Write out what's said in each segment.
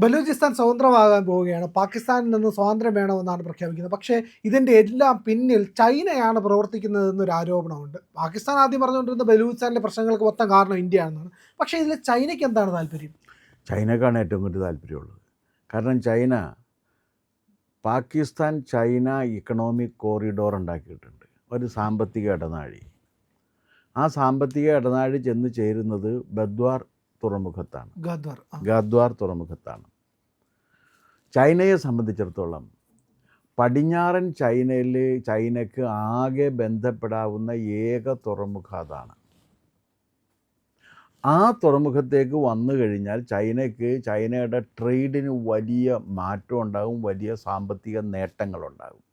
ബലൂചിസ്ഥാൻ സ്വതന്ത്രമാകാൻ പോവുകയാണ്. പാകിസ്ഥാനിൽ നിന്ന് സ്വാതന്ത്ര്യം വേണമെന്നാണ് പ്രഖ്യാപിക്കുന്നത്. പക്ഷേ ഇതിൻ്റെ എല്ലാം പിന്നിൽ ചൈനയാണ് പ്രവർത്തിക്കുന്നതെന്നൊരു ആരോപണമുണ്ട്. പാകിസ്ഥാൻ ആദ്യം പറഞ്ഞുകൊണ്ടിരുന്ന ബലൂചിസ്ഥാനിലെ പ്രശ്നങ്ങൾക്ക് മൊത്തം കാരണം ഇന്ത്യയാണെന്നാണ്. പക്ഷേ ഇതിൽ ചൈനയ്ക്ക് എന്താണ് താല്പര്യം? ചൈനക്കാണ് ഏറ്റവും കൂടുതൽ താല്പര്യമുള്ളത്. കാരണം പാകിസ്ഥാൻ ചൈന ഇക്കണോമിക് കോറിഡോർ ഉണ്ടാക്കിയിട്ടുണ്ട്, ഒരു സാമ്പത്തിക ഇടനാഴി. ആ സാമ്പത്തിക ഇടനാഴി ചെന്ന് ചേരുന്നത് ബദ്വാർ തുറമുഖത്താണ്, ഗദ്വാർ തുറമുഖത്താണ്. ചൈനയെ സംബന്ധിച്ചിടത്തോളം പടിഞ്ഞാറൻ ചൈനയ്ക്ക് ആകെ ബന്ധപ്പെടാവുന്ന ഏക തുറമുഖം അതാണ്. ആ തുറമുഖത്തേക്ക് വന്നു കഴിഞ്ഞാൽ ചൈനയുടെ ട്രേഡിന് വലിയ മാറ്റം ഉണ്ടാകും, വലിയ സാമ്പത്തിക നേട്ടങ്ങളുണ്ടാകും.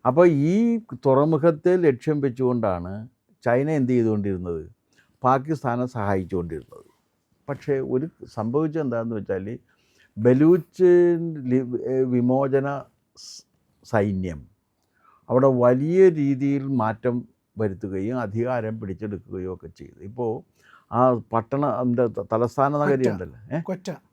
അപ്പോൾ ഈ തുറമുഖത്തെ ലക്ഷ്യം വെച്ചുകൊണ്ടാണ് ചൈന എന്ത് ചെയ്തുകൊണ്ടിരുന്നത്? പാകിസ്ഥാനെ സഹായിച്ചുകൊണ്ടിരുന്നത്. പക്ഷേ സംഭവിച്ചത് എന്താണെന്ന് വെച്ചാൽ, ബലൂച്ച് വിമോചന സൈന്യം അവിടെ വലിയ രീതിയിൽ മാറ്റം വരുത്തുകയും അധികാരം പിടിച്ചെടുക്കുകയും ഒക്കെ ചെയ്തു. ഇപ്പോൾ ആ തലസ്ഥാന നഗരി ഉണ്ടല്ലോ,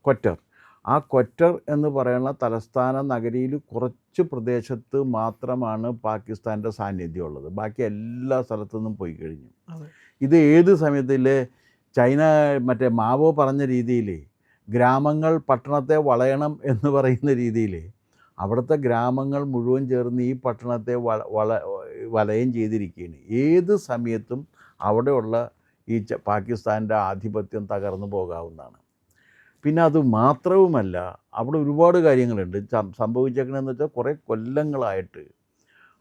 ക്വറ്റർ. ആ ക്വറ്റർ എന്ന് പറയുന്ന തലസ്ഥാന നഗരിയിൽ കുറച്ച് പ്രദേശത്ത് മാത്രമാണ് പാകിസ്ഥാൻ്റെ സാന്നിധ്യമുള്ളത്. ബാക്കി എല്ലാ സ്ഥലത്തു നിന്നും പോയി കഴിഞ്ഞു. ഇത് ഏത് സമയത്തിലെ ചൈന മാവോ പറഞ്ഞ രീതിയിൽ ഗ്രാമങ്ങൾ പട്ടണത്തെ വളയണം എന്ന് പറയുന്ന രീതിയിൽ അവിടുത്തെ ഗ്രാമങ്ങൾ മുഴുവൻ ചേർന്ന് ഈ പട്ടണത്തെ വലയം ചെയ്തിരിക്കുകയാണ്. ഏത് സമയത്തും അവിടെയുള്ള ഈ പാകിസ്ഥാൻ്റെ ആധിപത്യം തകർന്നു പോകാവുന്നതാണ്. പിന്നെ അത് മാത്രവുമല്ല, അവിടെ ഒരുപാട് കാര്യങ്ങളുണ്ട് സംഭവിച്ചേക്കണമെന്ന് വെച്ചാൽ, കുറേ കൊല്ലങ്ങളായിട്ട്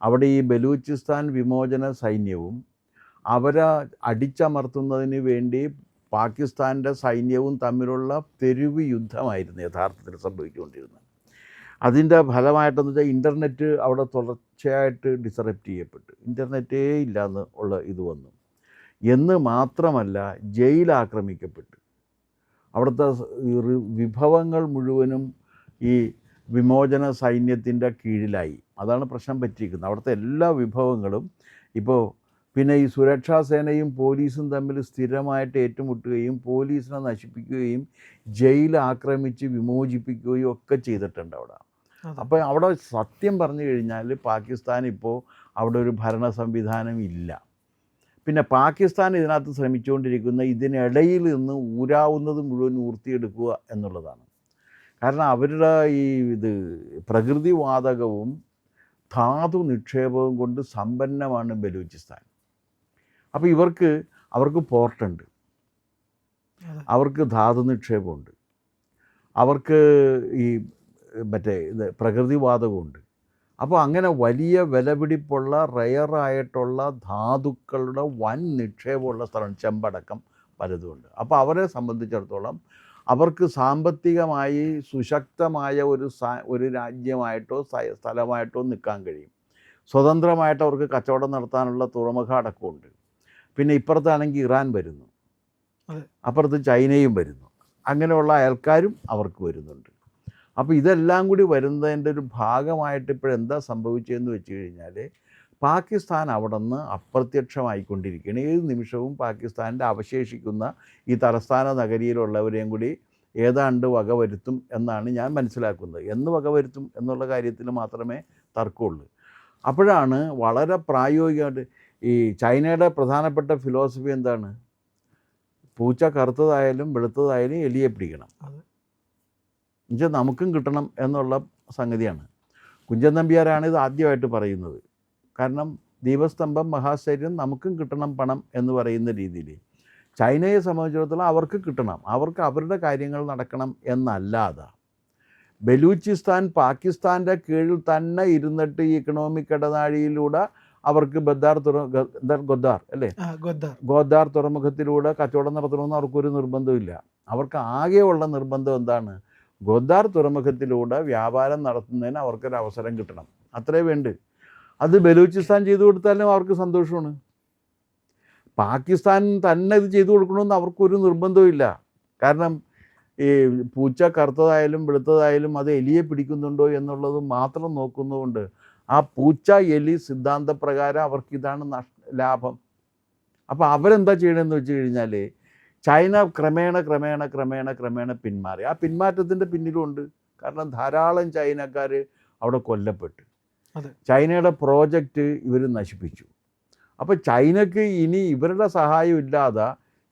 അവിടെ ഈ ബലൂചിസ്ഥാൻ വിമോചന സൈന്യവും അവരെ അടിച്ചമർത്തുന്നതിന് വേണ്ടി പാകിസ്ഥാൻ്റെ സൈന്യവും തമ്മിലുള്ള തെരുവ് യുദ്ധമായിരുന്നു യഥാർത്ഥത്തിൽ സംഭവിച്ചുകൊണ്ടിരുന്നത്. അതിൻ്റെ ഫലമായിട്ടെന്ന് വെച്ചാൽ ഇൻ്റർനെറ്റ് അവിടെ തുടർച്ചയായിട്ട് ഡിസറപ്റ്റ് ചെയ്യപ്പെട്ടു, ഇൻ്റർനെറ്റേ ഇല്ലയെന്ന് ഉള്ള ഇത് വന്നു. എന്ന് മാത്രമല്ല, ജയിൽ ആക്രമിക്കപ്പെട്ടു. അവിടുത്തെ വിഭവങ്ങൾ മുഴുവനും ഈ വിമോചന സൈന്യത്തിൻ്റെ കീഴിലായി. അതാണ് പ്രശ്നം പറ്റിയിരിക്കുന്നത്. അവിടുത്തെ എല്ലാ വിഭവങ്ങളും പിന്നെ ഈ സുരക്ഷാ സേനയും പോലീസും തമ്മിൽ സ്ഥിരമായിട്ട് ഏറ്റുമുട്ടുകയും പോലീസിനെ നശിപ്പിക്കുകയും ജയിൽ ആക്രമിച്ച് വിമോചിപ്പിക്കുകയും ഒക്കെ ചെയ്തിട്ടുണ്ട് അവിടെ. അപ്പോൾ അവിടെ സത്യം പറഞ്ഞു കഴിഞ്ഞാൽ പാകിസ്ഥാൻ ഇപ്പോൾ അവിടെ ഒരു ഭരണ സംവിധാനം ഇല്ല. പിന്നെ പാകിസ്ഥാൻ ഇതിനകത്ത് ശ്രമിച്ചുകൊണ്ടിരിക്കുന്ന ഇതിനിടയിൽ നിന്ന് ഊരാവുന്നത് മുഴുവൻ ഊർത്തിയെടുക്കുക എന്നുള്ളതാണ്. കാരണം അവരുടെ ഈ പ്രകൃതിവാതകവും ധാതു നിക്ഷേപവും കൊണ്ട് സമ്പന്നമാണ് ബലൂചിസ്ഥാൻ. അപ്പോൾ അവർക്ക് പോർട്ടുണ്ട്, അവർക്ക് ധാതു നിക്ഷേപമുണ്ട്, അവർക്ക് ഈ പ്രകൃതിവാതകമുണ്ട്. അപ്പോൾ അങ്ങനെ വലിയ വിലപിടിപ്പുള്ള റെയറായിട്ടുള്ള ധാതുക്കളുടെ വൻ നിക്ഷേപമുള്ള സ്ഥലം, ചെമ്പടക്കം പലതുമുണ്ട്. അപ്പോൾ അവരെ സംബന്ധിച്ചിടത്തോളം അവർക്ക് സാമ്പത്തികമായി സുശക്തമായ ഒരു രാജ്യമായിട്ടോ സ്ഥലമായിട്ടോ നിൽക്കാൻ കഴിയും. സ്വതന്ത്രമായിട്ട് അവർക്ക് കച്ചവടം നടത്താനുള്ള തുറമുഖ അടക്കമുണ്ട്. പിന്നെ ഇപ്പുറത്താണെങ്കിൽ ഇറാൻ വരുന്നു, അപ്പുറത്ത് ചൈനയും വരുന്നു, അങ്ങനെയുള്ള അയൽക്കാരും അവർക്ക് വരുന്നുണ്ട്. അപ്പോൾ ഇതെല്ലാം കൂടി വരുന്നതിൻ്റെ ഒരു ഭാഗമായിട്ട് ഇപ്പോഴെന്താ സംഭവിച്ചതെന്ന് വെച്ച് കഴിഞ്ഞാൽ, പാകിസ്ഥാൻ അവിടെ നിന്ന് അപ്രത്യക്ഷമായിക്കൊണ്ടിരിക്കുകയാണ്. ഏത് നിമിഷവും പാകിസ്ഥാൻ്റെ അവശേഷിക്കുന്ന ഈ തലസ്ഥാന നഗരിയിലുള്ളവരെയും കൂടി ഏതാണ്ട് വകവരുത്തും എന്നാണ് ഞാൻ മനസ്സിലാക്കുന്നത്. എന്ന് വകവരുത്തും എന്നുള്ള കാര്യത്തിൽ മാത്രമേ തർക്കമുള്ളൂ. അപ്പോഴാണ് വളരെ പ്രായോഗികമായിട്ട് ഈ ചൈനയുടെ പ്രധാനപ്പെട്ട ഫിലോസഫി എന്താണ്? പൂച്ച കറുത്തതായാലും വെളുത്തതായാലും എലിയെ പിടിക്കണം, എന്നുവെച്ചാൽ നമുക്കും കിട്ടണം എന്നുള്ള സംഗതിയാണ്. കുഞ്ചൻ നമ്പ്യാരാണ് ഇത് ആദ്യമായിട്ട് പറയുന്നത്. കാരണം ദീപസ്തംഭം മഹാശൈര്യം, നമുക്കും കിട്ടണം പണം എന്ന് പറയുന്ന രീതിയിൽ ചൈനയെ സംബന്ധിച്ചിടത്തോളം അവർക്ക് കിട്ടണം, അവർക്ക് അവരുടെ കാര്യങ്ങൾ നടക്കണം എന്നല്ലാതെ ബലൂചിസ്ഥാൻ പാകിസ്ഥാൻ്റെ കീഴിൽ തന്നെ ഇരുന്നിട്ട് ഈ ഇക്കണോമിക് ഇടനാഴിയിലൂടെ അവർക്ക് ഗോദ്ദാർ തുറമുഖത്തിലൂടെ കച്ചവടം നടത്തണമെന്ന് അവർക്കൊരു നിർബന്ധമില്ല. അവർക്ക് ആകെയുള്ള നിർബന്ധം എന്താണ്? ഗോദ്ദാർ തുറമുഖത്തിലൂടെ വ്യാപാരം നടത്തുന്നതിന് അവർക്കൊരു അവസരം കിട്ടണം, അത്രേ വേണ്ട. അത് ബലൂചിസ്ഥാൻ ചെയ്തു കൊടുത്താലും അവർക്ക് സന്തോഷമാണ്. പാകിസ്ഥാൻ തന്നെ ഇത് ചെയ്തു കൊടുക്കണമെന്ന് അവർക്കൊരു നിർബന്ധമില്ല. കാരണം ഈ പൂച്ച കറുത്തതായാലും വെളുത്തതായാലും അത് എലിയെ പിടിക്കുന്നുണ്ടോ എന്നുള്ളത് മാത്രം നോക്കുന്നതുകൊണ്ട് ആ പൂച്ച എലി സിദ്ധാന്തപ്രകാരം അവർക്കിതാണ് ലാഭം. അപ്പോൾ അവരെന്താ ചെയ്യണമെന്ന് വെച്ച് കഴിഞ്ഞാൽ, ചൈന ക്രമേണ പിന്മാറി. ആ പിന്മാറ്റത്തിൻ്റെ പിന്നിലുണ്ട്. കാരണം ധാരാളം ചൈനക്കാർ അവിടെ കൊല്ലപ്പെട്ടു. അതെ. ചൈനയുടെ പ്രോജക്റ്റ് ഇവർ നശിപ്പിച്ചു. അപ്പോൾ ചൈനക്ക് ഇനി ഇവരുടെ സഹായം ഇല്ലാതെ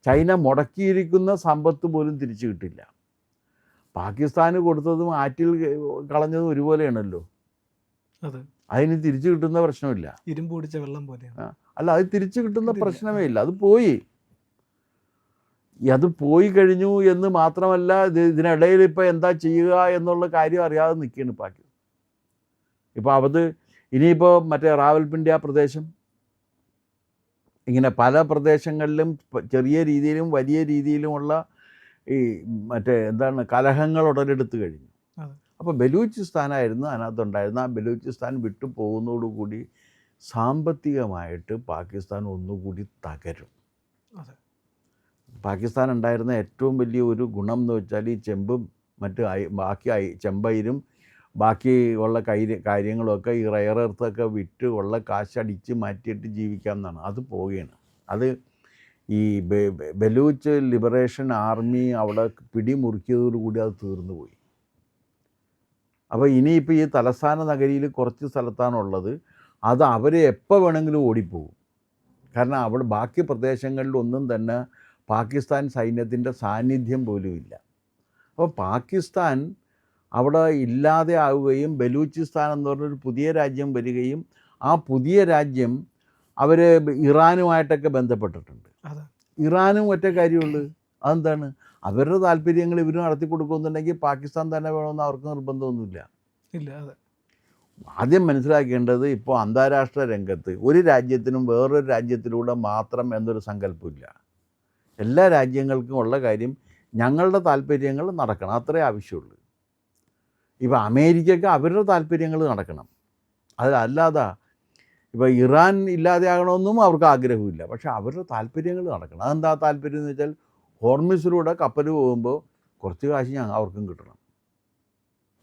ചൈന മുടക്കിയിരിക്കുന്ന സമ്പത്ത് പോലും തിരിച്ചു കിട്ടില്ല. പാകിസ്ഥാന് കൊടുത്തതും ആറ്റിൽ കളഞ്ഞതും ഒരുപോലെയാണല്ലോ. അതെ. അതിന് തിരിച്ചു കിട്ടുന്ന പ്രശ്നമില്ല. ഇരുമ്പ് പിടിച്ച വെള്ളം പോലെയാണ്. അല്ല, അത് തിരിച്ചു കിട്ടുന്ന പ്രശ്നമേ ഇല്ല. അത് പോയി. അത് പോയി കഴിഞ്ഞു എന്ന് മാത്രമല്ല, ഇതിനിടയിൽ ഇപ്പോൾ എന്താ ചെയ്യുക എന്നുള്ള കാര്യം അറിയാതെ നിൽക്കുകയാണ് പാകിസ്ഥാൻ. ഇപ്പോൾ അത് ഇനിയിപ്പോൾ മറ്റേ റാവൽപിണ്ടി ആ പ്രദേശം, ഇങ്ങനെ പല പ്രദേശങ്ങളിലും ചെറിയ രീതിയിലും വലിയ രീതിയിലുമുള്ള ഈ മറ്റേ എന്താണ് കലഹങ്ങൾ ഉടലെടുത്ത് കഴിഞ്ഞു. അപ്പോൾ ബലൂചിസ്ഥാനായിരുന്നു അതിനകത്തുണ്ടായിരുന്ന. ആ ബലൂചിസ്ഥാൻ വിട്ടു പോകുന്നതോടുകൂടി സാമ്പത്തികമായിട്ട് പാകിസ്ഥാൻ ഒന്നുകൂടി തകരും. പാകിസ്ഥാൻ ഉണ്ടായിരുന്ന ഏറ്റവും വലിയ ഒരു ഗുണം എന്ന് വെച്ചാൽ ഈ ചെമ്പും മറ്റ് ബാക്കി ചെമ്പയിരും ബാക്കി ഉള്ള കാര്യങ്ങളൊക്കെ ഈ റയർ എർത്തൊക്കെ വിറ്റ് ഉള്ള കാശടിച്ച് മാറ്റിയിട്ട് ജീവിക്കാം എന്നാണ്. അത് പോവുകയാണ്. അത് ഈ ബലൂച്ച് ലിബറേഷൻ ആർമി അവിടെ പിടിമുറുക്കിയതോടുകൂടി അത് തീർന്നു പോയി. അപ്പോൾ ഇനിയിപ്പോൾ ഈ തലസ്ഥാന നഗരിയിൽ കുറച്ച് സ്ഥലത്താണുള്ളത്. അത് അവർ എപ്പോൾ വേണമെങ്കിലും ഓടിപ്പോകും. കാരണം അവിടെ ബാക്കി പ്രദേശങ്ങളിലൊന്നും തന്നെ പാകിസ്ഥാൻ സൈന്യത്തിൻ്റെ സാന്നിധ്യം പോലും ഇല്ല. അപ്പോൾ പാകിസ്ഥാൻ അവിടെ ഇല്ലാതെ ആവുകയും ബലൂചിസ്ഥാൻ എന്ന് പറഞ്ഞൊരു പുതിയ രാജ്യം വരികയും ആ പുതിയ രാജ്യം അവർ ഇറാനുമായിട്ടൊക്കെ ബന്ധപ്പെട്ടിട്ടുണ്ട്. ഇറാനും ഒറ്റ കാര്യമുള്ളൂ. അതെന്താണ്? അവരുടെ താല്പര്യങ്ങൾ ഇവർ നടത്തി കൊടുക്കുന്നുണ്ടെങ്കിൽ പാകിസ്ഥാൻ തന്നെ വേണമെന്ന് അവർക്ക് നിർബന്ധമൊന്നുമില്ല. ഇല്ല. അതെ. ആദ്യം മനസ്സിലാക്കേണ്ടത്, ഇപ്പോൾ അന്താരാഷ്ട്ര രംഗത്ത് ഒരു രാജ്യത്തിനും വേറൊരു രാജ്യത്തിലൂടെ മാത്രം എന്നൊരു സങ്കല്പമില്ല. എല്ലാ രാജ്യങ്ങൾക്കും ഉള്ള കാര്യം ഞങ്ങളുടെ താല്പര്യങ്ങൾ നടക്കണം, അത്രേ ആവശ്യമുള്ളൂ. ഇപ്പോൾ അമേരിക്കയ്ക്ക് അവരുടെ താല്പര്യങ്ങൾ നടക്കണം. അതല്ലാതെ ഇപ്പോൾ ഇറാൻ ഇല്ലാതെയാകണമെന്നും അവർക്ക് ആഗ്രഹമില്ല. പക്ഷേ അവരുടെ താല്പര്യങ്ങൾ നടക്കണം. അതെന്താ താല്പര്യം എന്ന് വെച്ചാൽ, ഹോർമിസിലൂടെ കപ്പൽ പോകുമ്പോൾ കുറച്ച് കാശ് അവർക്കും കിട്ടണം.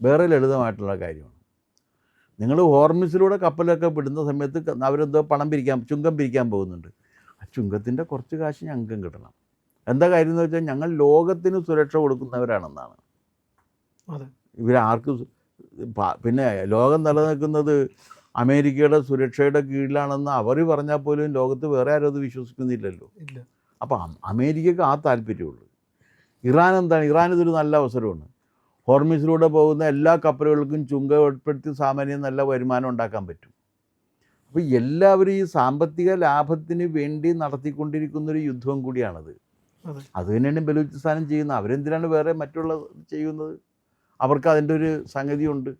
വേറെ ലളിതമായിട്ടുള്ള കാര്യമാണ്. നിങ്ങൾ ഹോർമിസിലൂടെ കപ്പലൊക്കെ വിടുന്ന സമയത്ത് അവരെന്തോ ചുങ്കം പിരിക്കാൻ പോകുന്നുണ്ട്. ആ ചുങ്കത്തിൻ്റെ കുറച്ച് കാശ് ഞങ്ങൾക്കും കിട്ടണം. എന്താ കാര്യം എന്ന് വെച്ചാൽ, ഞങ്ങൾ ലോകത്തിന് സുരക്ഷ കൊടുക്കുന്നവരാണെന്നാണ്. ഇവരാർക്ക് പിന്നെ ലോകം നിലനിൽക്കുന്നത് അമേരിക്കയുടെ സുരക്ഷയുടെ കീഴിലാണെന്ന് അവർ പറഞ്ഞാൽ പോലും ലോകത്ത് വേറെ ആരും അത് വിശ്വസിക്കുന്നില്ലല്ലോ. അപ്പോൾ അമേരിക്കക്ക് ആ താല്പര്യമുള്ളൂ. ഇറാൻ എന്താണ്? ഇറാൻ ഇതൊരു നല്ല അവസരമാണ്. ഹോർമിസിലൂടെ പോകുന്ന എല്ലാ കപ്പലുകൾക്കും ചുങ്കം ഏർപ്പെടുത്തി സാമാന്യം നല്ല വരുമാനം ഉണ്ടാക്കാൻ പറ്റും. അപ്പോൾ എല്ലാവരും ഈ സാമ്പത്തിക ലാഭത്തിന് വേണ്ടി നടത്തിക്കൊണ്ടിരിക്കുന്നൊരു യുദ്ധം കൂടിയാണത്. അത് തന്നെയാണ് ബലൂചിസ്ഥാനും ചെയ്യുന്നത്. അവരെന്തിനാണ് വേറെ മറ്റുള്ള ചെയ്യുന്നത്? അവർക്ക് അതിൻ്റെ ഒരു സംഗതിയുണ്ട്.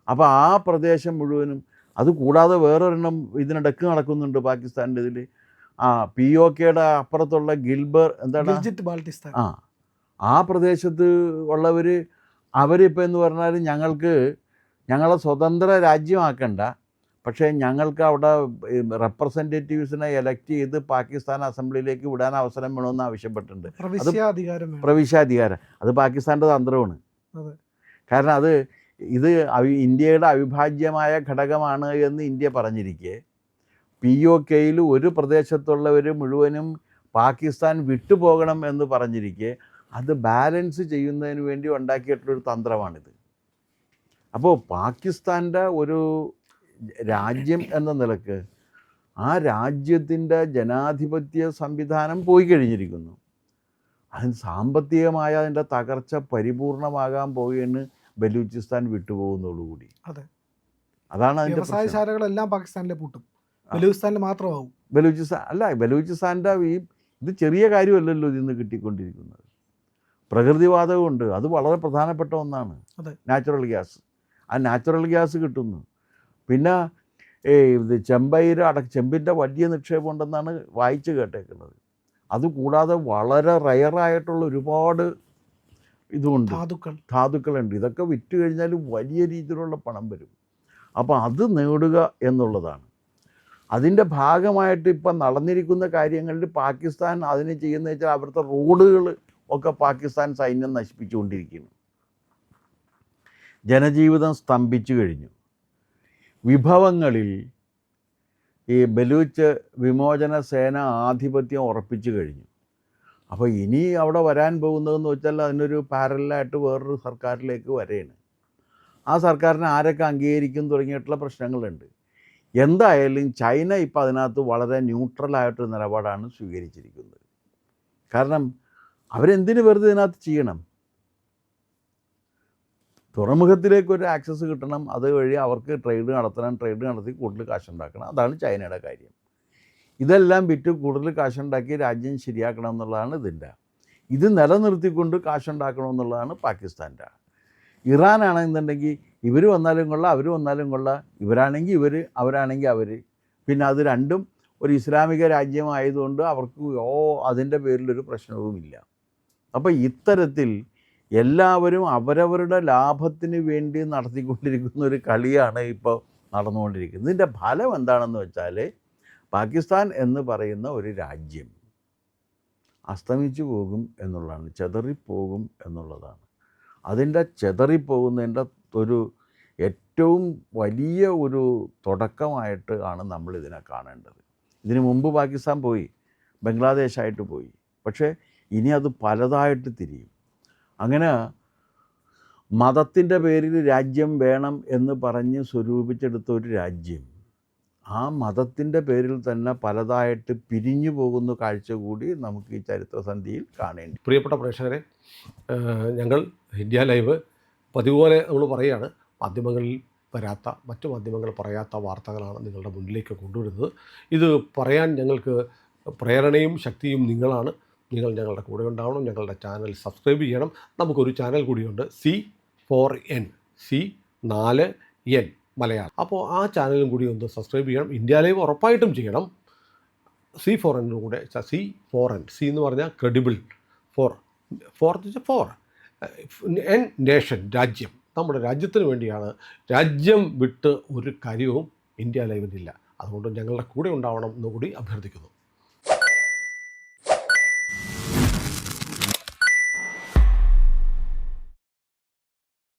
അപ്പോൾ ആ പ്രദേശം മുഴുവനും, അതുകൂടാതെ വേറൊരെണ്ണം ഇതിനിടയ്ക്ക് നടക്കുന്നുണ്ട് പാകിസ്ഥാൻ്റെ ഇതിൽ. POKയുടെ അപ്പുറത്തുള്ള ബാൾട്ടിസ്ഥാൻ, ആ പ്രദേശത്ത് ഉള്ളവർ, അവരിപ്പോൾ എന്ന് പറഞ്ഞാൽ ഞങ്ങളെ സ്വതന്ത്ര രാജ്യമാക്കണ്ട, പക്ഷേ ഞങ്ങൾക്ക് അവിടെ റെപ്രസെൻറ്റേറ്റീവ്സിനെ എലക്ട് ചെയ്ത് പാകിസ്ഥാൻ അസംബ്ലിയിലേക്ക് വിടാൻ അവസരം വേണമെന്ന് ആവശ്യപ്പെട്ടിട്ടുണ്ട്. പ്രവിശ്യാധികാരം. അത് പാകിസ്ഥാൻ്റെ തന്ത്രമാണ്. കാരണം ഇത് ഇന്ത്യയുടെ അവിഭാജ്യമായ ഘടകമാണ് എന്ന് ഇന്ത്യ പറഞ്ഞിരിക്കെ, POKയിൽ ഒരു പ്രദേശത്തുള്ളവർ മുഴുവനും പാകിസ്ഥാൻ വിട്ടുപോകണം എന്ന് പറഞ്ഞിരിക്കെ, അത് ബാലൻസ് ചെയ്യുന്നതിന് വേണ്ടി ഉണ്ടാക്കിയിട്ടുള്ളൊരു തന്ത്രമാണിത്. അപ്പോൾ പാകിസ്ഥാൻ്റെ ഒരു രാജ്യം എന്ന നിലക്ക് ആ രാജ്യത്തിൻ്റെ ജനാധിപത്യ സംവിധാനം പോയി കഴിഞ്ഞിരിക്കുന്നു. അതിന് സാമ്പത്തികമായ അതിൻ്റെ തകർച്ച പരിപൂർണമാകാൻ പോവുകയാണ് ബലൂചിസ്ഥാൻ വിട്ടുപോകുന്നതോടുകൂടി. അതാണ് അതിൻ്റെ വ്യവസായശാലകളെല്ലാം പാകിസ്ഥാനിലെ പൂട്ടും, ബലൂചിസ്ഥാനിൽ മാത്രമാവും. ബലൂചിസ്ഥാൻ്റെ ഇത് ചെറിയ കാര്യമല്ലല്ലോ ഇതിന്ന് കിട്ടിക്കൊണ്ടിരിക്കുന്നത്. പ്രകൃതിവാതകമുണ്ട്, അത് വളരെ പ്രധാനപ്പെട്ട ഒന്നാണ്. Natural gas. ആ നാച്ചുറൽ ഗ്യാസ് കിട്ടുന്നു. പിന്നെ ഇത് ചെമ്പിൻ്റെ വലിയ നിക്ഷേപമുണ്ടെന്നാണ് വായിച്ച് കേട്ടേക്കുന്നത്. അതുകൂടാതെ വളരെ റയറായിട്ടുള്ള ഒരുപാട് ഇതുമുണ്ട്, ധാതുക്കളുണ്ട്. ഇതൊക്കെ വിറ്റ് കഴിഞ്ഞാൽ വലിയ രീതിയിലുള്ള പണം വരും. അപ്പോൾ അത് നേടുക എന്നുള്ളതാണ്. അതിൻ്റെ ഭാഗമായിട്ട് ഇപ്പം നടന്നിരിക്കുന്ന കാര്യങ്ങളിൽ പാകിസ്ഥാൻ അതിന് ചെയ്യുന്നത് വെച്ചാൽ, അവിടുത്തെ റോഡുകൾ ഒക്കെ പാകിസ്ഥാൻ സൈന്യം നശിപ്പിച്ചുകൊണ്ടിരിക്കുന്നു. ജനജീവിതം സ്തംഭിച്ചു കഴിഞ്ഞു. വിഭവങ്ങളിൽ ഈ ബലൂച്ച് വിമോചന സേന ആധിപത്യം ഉറപ്പിച്ചു കഴിഞ്ഞു. അപ്പോൾ ഇനി അവിടെ വരാൻ പോകുന്നതെന്ന് വെച്ചാൽ അതിനൊരു പാരലായിട്ട് വേറൊരു സർക്കാരിലേക്ക് വരെയാണ്. ആ സർക്കാരിനെ ആരൊക്കെ അംഗീകരിക്കും തുടങ്ങിയിട്ടുള്ള പ്രശ്നങ്ങളുണ്ട്. എന്തായാലും ചൈന ഇപ്പോൾ അതിനകത്ത് വളരെ ന്യൂട്രലായിട്ടൊരു നിലപാടാണ് സ്വീകരിച്ചിരിക്കുന്നത്. കാരണം അവരെന്തിന് വെറുതെ ഇതിനകത്ത് ചെയ്യണം? തുറമുഖത്തിലേക്കൊരു ആക്സസ് കിട്ടണം, അതുവഴി അവർക്ക് ട്രേഡ് നടത്തണം, ട്രേഡ് നടത്തി കൂടുതൽ കാശുണ്ടാക്കണം. അതാണ് ചൈനയുടെ കാര്യം. ഇതെല്ലാം വിറ്റ് കൂടുതൽ കാശുണ്ടാക്കി രാജ്യം ശരിയാക്കണം എന്നുള്ളതാണ് ഇതിൻ്റെ. ഇത് നിലനിർത്തിക്കൊണ്ട് കാശുണ്ടാക്കണമെന്നുള്ളതാണ് പാകിസ്ഥാൻ്റെ. ഇറാനാണെന്നുണ്ടെങ്കിൽ ഇവർ വന്നാലും കൊള്ളാം, അവർ വന്നാലും കൊള്ളാം, ഇവരാണെങ്കിൽ ഇവർ, അവരാണെങ്കിൽ അവർ. പിന്നെ അത് രണ്ടും ഒരു ഇസ്ലാമിക രാജ്യമായതുകൊണ്ട് അവർക്ക് അതിൻ്റെ പേരിലൊരു പ്രശ്നവുമില്ല. അപ്പോൾ ഇത്തരത്തിൽ എല്ലാവരും അവരവരുടെ ലാഭത്തിന് വേണ്ടി നടത്തിക്കൊണ്ടിരിക്കുന്ന ഒരു കളിയാണ് ഇപ്പോൾ നടന്നുകൊണ്ടിരിക്കുന്നത്. ഇതിൻ്റെ ഫലം എന്താണെന്ന് വെച്ചാൽ പാകിസ്ഥാൻ എന്ന് പറയുന്ന ഒരു രാജ്യം അസ്തമിച്ചു പോകും എന്നുള്ളതാണ്, ചെതറിപ്പോകും എന്നുള്ളതാണ്. അതിൻ്റെ ചെതറിപ്പോകുന്നതിൻ്റെ ഒരു ഏറ്റവും വലിയ ഒരു തുടക്കമായിട്ട് ആണ് നമ്മളിതിനെ കാണേണ്ടത്. ഇതിനു മുമ്പ് പാകിസ്ഥാൻ പോയി, ബംഗ്ലാദേശായിട്ട് പോയി, പക്ഷേ ഇനി അത് പലതായിട്ട് തിരിയും. അങ്ങനെ മതത്തിൻ്റെ പേരിൽ രാജ്യം വേണം എന്ന് പറഞ്ഞ് സ്വരൂപിച്ചെടുത്ത ഒരു രാജ്യം ആ മതത്തിൻ്റെ പേരിൽ തന്നെ പലതായിട്ട് പിരിഞ്ഞു പോകുന്ന കാഴ്ച കൂടി നമുക്ക് ഈ ചരിത്രസന്ധിയിൽ കാണേണ്ടി. പ്രിയപ്പെട്ട പ്രേക്ഷകരെ, ഞങ്ങൾ ഇന്ത്യ ലൈവ് പതിവുപോലെ നമ്മൾ പറയുകയാണ്, മാധ്യമങ്ങളിൽ വരാത്ത, മറ്റു മാധ്യമങ്ങൾ പറയാത്ത വാർത്തകളാണ് നിങ്ങളുടെ മുന്നിലേക്ക് കൊണ്ടുവരുന്നത്. ഇത് പറയാൻ ഞങ്ങൾക്ക് പ്രേരണയും ശക്തിയും നിങ്ങളാണ്. നിങ്ങൾ ഞങ്ങളുടെ കൂടെ ഉണ്ടാവണം. ഞങ്ങളുടെ ചാനൽ സബ്സ്ക്രൈബ് ചെയ്യണം. നമുക്കൊരു ചാനൽ കൂടിയുണ്ട്, C4N, C4N മലയാളം. അപ്പോൾ ആ ചാനലും കൂടി ഒന്ന് സബ്സ്ക്രൈബ് ചെയ്യണം. ഇന്ത്യ ലൈവ് ഉറപ്പായിട്ടും ചെയ്യണം. C4N കൂടെ, C4N, C എന്ന് പറഞ്ഞാൽ ക്രെഡിബിൾ, ഫോർ എൻ നേഷൻ, രാജ്യം. നമ്മുടെ രാജ്യത്തിന് വേണ്ടിയാണ്. രാജ്യം വിട്ട് ഒരു കാര്യവും ഇന്ത്യ ലൈവിനില്ല. അതുകൊണ്ട് ഞങ്ങളുടെ കൂടെ ഉണ്ടാവണം എന്നുകൂടി അഭ്യർത്ഥിക്കുന്നു.